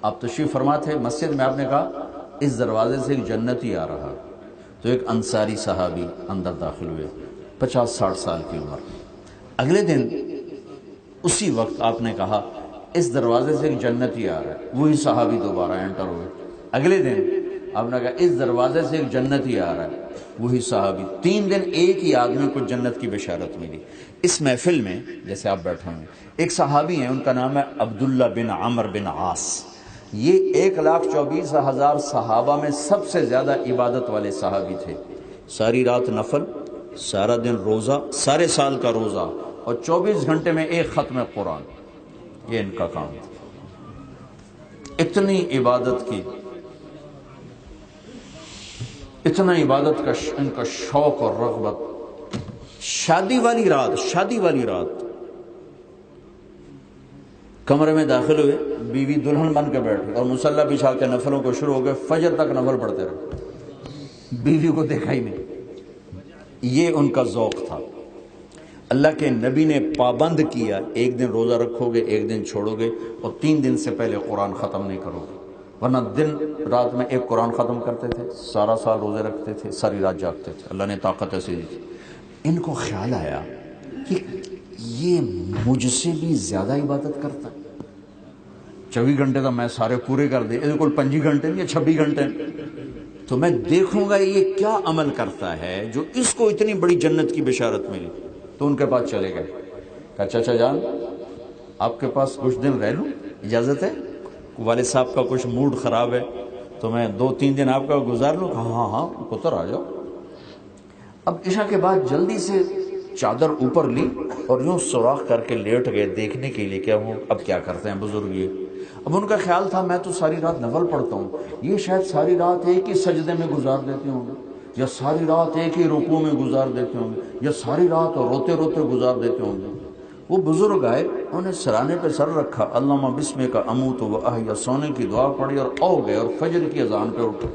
آپ تشریف فرما تھے مسجد میں، آپ نے کہا اس دروازے سے ایک جنتی آ رہا، تو ایک انصاری صحابی اندر داخل ہوئے، 50-60 سال کی عمر۔ اگلے دن اسی وقت آپ نے کہا اس دروازے سے ایک جنتی آ رہا ہے، وہی صحابی دوبارہ انٹر ہوئے۔ اگلے دن آپ نے کہا اس دروازے سے ایک جنتی آ رہا ہے، وہی صحابی۔ 3 دن ایک ہی آدمی کو جنت کی بشارت ملی۔ اس محفل میں جیسے آپ بیٹھے ہیں، ایک صحابی ہیں، ان کا نام ہے عبداللہ بن عمر بن عاص۔ یہ 1,24,000 صحابہ میں سب سے زیادہ عبادت والے صحابی تھے۔ ساری رات نفل، سارا دن روزہ، سارے سال کا روزہ، اور 24 گھنٹے میں ایک ختم قرآن، یہ ان کا کام تھا۔ اتنی عبادت کی، اتنا عبادت کا ان کا شوق اور رغبت۔ شادی والی رات کمرے میں داخل ہوئے، بیوی دلہن بن کے بیٹھی اور مصلی بچھا کے نفلوں کو شروع ہو گئے، فجر تک نفل پڑھتے رہے، بیوی کو دیکھا ہی نہیں۔ یہ ان کا ذوق تھا۔ اللہ کے نبی نے پابند کیا، ایک دن روزہ رکھو گے، ایک دن چھوڑو گے، اور 3 دن سے پہلے قرآن ختم نہیں کرو گے، ورنہ دن رات میں ایک قرآن ختم کرتے تھے، سارا سال روزے رکھتے تھے، ساری رات جاگتے تھے۔ اللہ نے طاقت ایسی دی تھی۔ ان کو خیال آیا کہ یہ مجھ سے بھی زیادہ عبادت کرتا ہے، 24 گھنٹے تو میں سارے پورے کر دے، یہ کوئی 25 گھنٹے نہیں، 26 گھنٹے، تو میں دیکھوں گا یہ کیا عمل کرتا ہے جو اس کو اتنی بڑی جنت کی بشارت ملی۔ تو ان کے پاس چلے گئے، کہا چچا جان آپ کے پاس کچھ دن رہ لوں، اجازت ہے؟ والد صاحب کا کچھ موڈ خراب ہے تو میں 2-3 دن آپ کا گزار لوں؟ کہا ہاں پتر آ جاؤ۔ اب عشاء کے بعد جلدی سے چادر اوپر لی اور یوں سوراخ کر کے لیٹ گئے دیکھنے کے لیے کیا ہوں اب کیا کرتے ہیں بزرگ یہ۔ اب ان کا خیال تھا میں تو ساری رات نفل پڑھتا ہوں، یہ شاید ساری رات ایک ہی سجدے میں گزار دیتے ہوں گے، یا ساری رات ایک ہی رکوع میں گزار دیتے ہوں گے، یا ساری رات روتے روتے گزار دیتے ہوں گے۔ وہ بزرگ آئے، انہوں نے سرانے پہ سر رکھا، اللہم بسمک اموت و احیا، سونے کی دعا پڑھی اور او گئے اور فجر کی اذان پہ اٹھے۔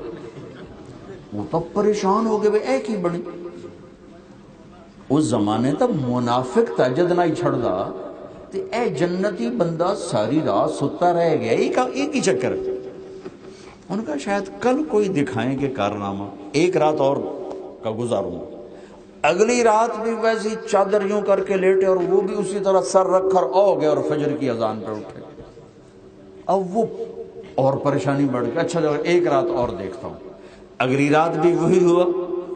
وہ تب پریشان ہو گئے، ایک ہی بڑی اس زمانے تک منافق تہجد نہ ہی چھڑ دا تے اے جنتی بندہ ساری رات ستا رہ گیا، ایک ہی چکر۔ ان کا شاید کل کوئی دکھائیں گے کارنامہ، ایک رات اور کا گزاروں۔ اگلی رات بھی ویسی چادر یوں کر کے لیٹے اور وہ بھی اسی طرح سر رکھ کر او گئے اور فجر کی اذان پہ اٹھے۔ اب وہ اور پریشانی بڑھ گئی، اچھا جب ایک رات اور دیکھتا ہوں۔ اگلی رات بھی وہی ہوا،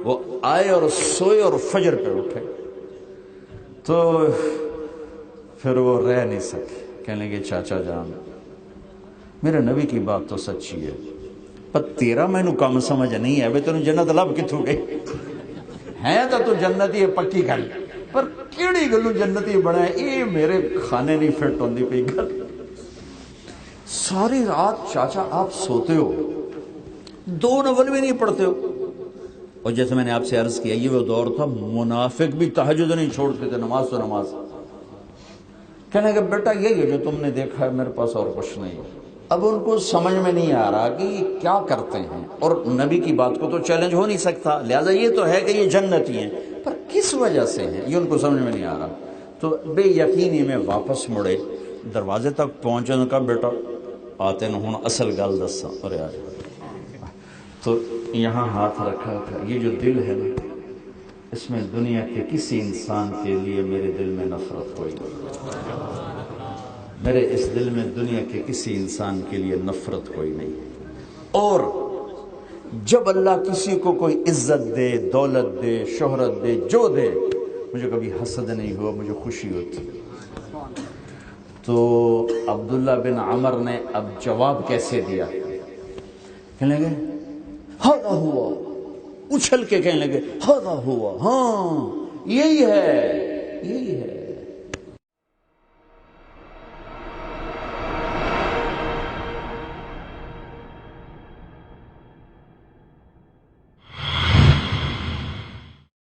وہ آئے اور سوئے اور فجر پہ اٹھے۔ تو پھر وہ رہ نہیں سکے، کہنے لگے چاچا جان میرے نبی کی بات تو سچی ہے، پر تیرا مینو کم سمجھ نہیں ہے، بے تینوں جنت لب کتوں گئی ہے تو جنتی پکی گل، پر کیڑی گلوں جنتی بنا یہ میرے کھانے نہیں فٹ ہوندی پئی گل۔ ساری رات چاچا آپ سوتے ہو، 2 نفل بھی نہیں پڑھتے ہو، اور جیسے میں نے آپ سے عرض کیا یہ وہ دور تھا منافق بھی تہجد نہیں چھوڑتے تھے، نماز تو نماز۔ کہنے کہ بیٹا یہی ہے جو تم نے دیکھا ہے، میرے پاس اور کچھ نہیں۔ اب ان کو سمجھ میں نہیں آ رہا کہ یہ کیا کرتے ہیں، اور نبی کی بات کو تو چیلنج ہو نہیں سکتا، لہٰذا یہ تو ہے کہ یہ جنتی ہیں، پر کس وجہ سے ہیں یہ ان کو سمجھ میں نہیں آ رہا۔ تو بے یقینی میں واپس مڑے، دروازے تک پہنچے، ان کا بیٹا آتے نہ ہوں اصل گل دسا، ارے آ تو یہاں ہاتھ رکھا تھا، یہ جو دل ہے نا اس میں دنیا کے کسی انسان کے لیے میرے دل میں نفرت ہوئی، میرے اس دل میں دنیا کے کسی انسان کے لیے نفرت کوئی نہیں۔ اور جب اللہ کسی کو کوئی عزت دے، دولت دے، شہرت دے، جو دے، مجھے کبھی حسد نہیں ہوا، مجھے خوشی ہوتی۔ تو عبداللہ بن عمر نے اب جواب کیسے دیا؟ کہنے لگے ہاں ہوا، اچھل کے کہنے لگے ہاں ہوا، ہاں یہی ہے